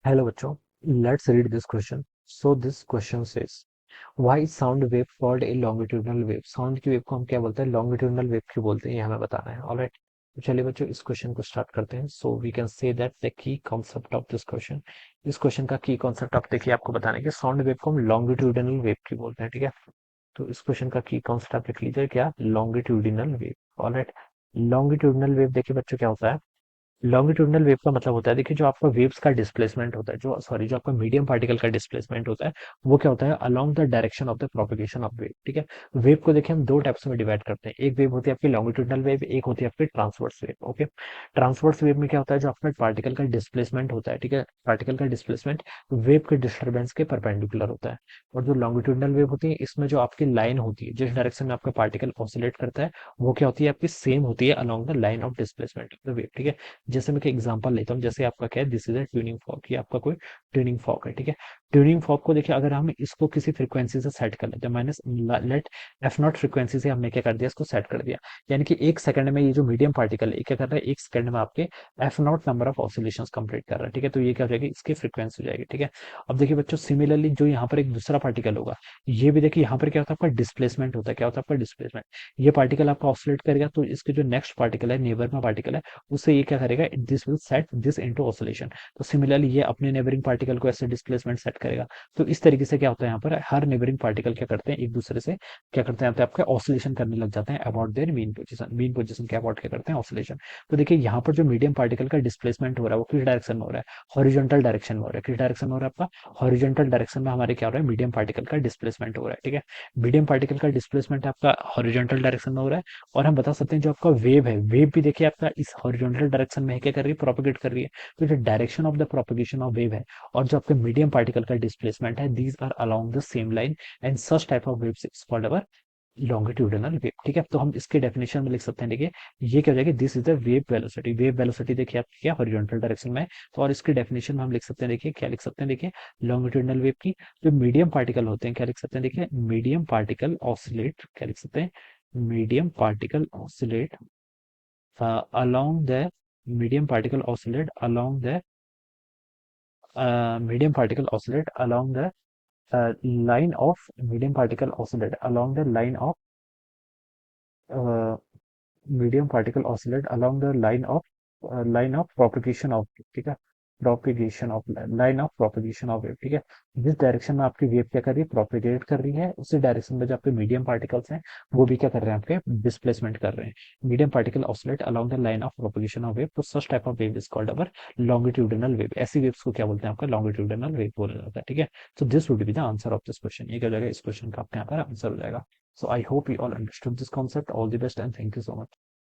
Hello बच्चों, let's read this question. So this question says why sound wave called a longitudinal wave. Sound की wave को हम क्या बोलते हैं? लॉन्गिट्यूडनल वेव क्यों बोलते हैं, ये हमें बताना है. ऑलराइट, तो चलिए बच्चों इस क्वेश्चन को स्टार्ट करते हैं. So we can say that the key concept of this question. इस क्वेश्चन का की कॉन्सेप्ट आप देखिए, आपको बताना है कि साउंड वेव को हम लॉन्गिट्यूडनल वेव क्यों बोलते हैं. ठीक है, तो इस क्वेश्चन का की कॉन्सेप्ट आप लिख लीजिए, क्या? Longitudinal wave. Alright, longitudinal wave देखिए बच्चों क्या होता है. लॉन्गिट्यूडनल वेव का मतलब होता है, देखिए जो आपका वेव्स का डिस्प्लेसमेंट होता है, जो सॉरी जो आपका मीडियम पार्टिकल का डिस्प्लेसमेंट होता है, वो क्या होता है? Along the direction of the propagation of wave. ठीक है, वेव को देखिए हम दो टाइप्स में डिवाइड करते हैं. एक वेव होती है आपकी लॉन्गिट्यूडनल वेव, एक होती है आपकी transverse wave. Okay, transverse wave में क्या होता है? जो आपका पार्टिकल का डिस्प्लेसमेंट होता है, ठीक है, पार्टिकल का डिस्प्लेसमेंट वेव के डिस्टर्बेंस के परपेंडिकुलर होता है. और जो लॉन्गिट्यूडनल वेव होती है, इसमें जो आपकी लाइन होती है, जिस डायरेक्शन में आपका पार्टिकल ऑसिलेट करता है, वो क्या होती है? आपकी सेम होती है along the line of displacement of the wave. ठीक है, जैसे मैं एक एग्जांपल लेता हूँ. जैसे आपका क्या है? This is a tuning fork. ये आपका कोई ट्यूनिंग फॉर्क है. ठीक है, ट्यूनिंग फॉर्क को देखिए, अगर हम इसको किसी फ्रीक्वेंसी से सेट कर लेते हैं, minus let f naught frequency से हमने क्या कर दिया? इसको सेट कर दिया. यानी कि एक सेकंड में ये जो मीडियम पार्टिकल है, ये क्या कर रहा है? एक सेकंड में आपके F not number of oscillations complete कर रहा है. ठीक है, तो ये क्या हो जाएगी? इसकी फ्रीक्वेंसी हो जाएगी. ठीक है, अब देखिए बच्चों, सिमिलरली जो यहाँ पर एक दूसरा पार्टिकल होगा, ये भी देखिए यहाँ पर क्या होता है? आपका डिस्प्लेसमेंट होता है. क्या होता है आपका डिस्प्लेसमेंट? ये पार्टिकल आपका ऑसिलेट करेगा, तो इसके जो नेक्स्ट पार्टिकल है, नेबर में पार्टिकल है, उससे ये क्या करेगा? This will set this into oscillation. तो सिमिलरली ये अपने नेबरिंग पार्टिकल को ऐसे डिस्प्लेसमेंट सेट करेगा. तो इस तरीके से क्या होता है? यहाँ पर हर नेबरिंग पार्टिकल क्या करते हैं? एक दूसरे से क्या करते हैं? यहाँ पे आपके ऑसिलेशन करने लग जाते हैं अबाउट देयर मीन पोजीशन के अबाउट क्या करते हैं? ऑसिलेशन. तो देखिए यहाँ पर जो मीडियम पार्टिकल का डिस्प्लेसमेंट हो रहा है, वो किस डायरेक्शन में हो रहा है? हॉरिजॉन्टल डायरेक्शन में हो रहा है. किस डायरेक्शन में हो रहा है आपका? हॉरिजॉन्टल डायरेक्शन में हमारे क्या हो रहा है? मीडियम पार्टिकल का डिस्प्लेसमेंट हो रहा है. ठीक है, मीडियम पार्टिकल का डिस्प्लेसमेंट आपका हॉरिजॉन्टल डायरेक्शन में हो रहा है. और हम बता सकते हैं जो आपका वेव है, वेव भी देखिए आपका इस हॉरिजॉन्टल डायरेक्शन में है, क्या कर रही है? प्रोपेगेट कर रही है. तो जो direction of the propagation of wave है और जो आपके मीडियम पार्टिकल का डिस्प्लेसमेंट है, these are along the same line and such type of waves is called our longitudinal wave. ठीक है, तो हम इसके डेफिनेशन में लिख सकते हैं. देखिए ये क्या हो जाएगा? This is the wave velocity. Wave velocity देखिए आपकी क्या? हॉरिजॉन्टल डायरेक्शन में है. तो और इसके डेफिनेशन में हम लिख सकते हैं, देखिए क्या लिख सकते हैं? देखिए लॉन्गिट्यूडिनल वेव की जो मीडियम पार्टिकल होते हैं, क्या लिख सकते हैं? देखिए मीडियम पार्टिकल ऑसिलेट, क्या लिख सकते हैं? Medium particle oscillate along the medium particle oscillate along the medium particle oscillate along the line of medium particle oscillate along the line of uh, medium particle oscillate along the line of propagation of. ठीक है, propagation of line of propagation of wave. ठीक है, जिस direction में आपकी wave क्या कर रही है? प्रोपिगेट कर रही है, उसी डायरेक्शन में जो आपके मीडियम पार्टिकल्स हैं, वो भी क्या कर रहे हैं? आपके डिस्प्लेसमेंट कर रहे हैं. Medium particle oscillate along the line of propagation of wave. तो such type of wave is called our longitudinal wave. ऐसी वेव्स को क्या बोलते हैं? आपका लॉन्गिट्यूडिनल वेव बोला जाता है. ठीक है, तो this would be the answer of this question. ये क्या हो जाएगा? इस क्वेश्चन का आपके यहाँ पर आंसर हो जाएगा. So I hope you all understood this concept. All the best and thank you so much.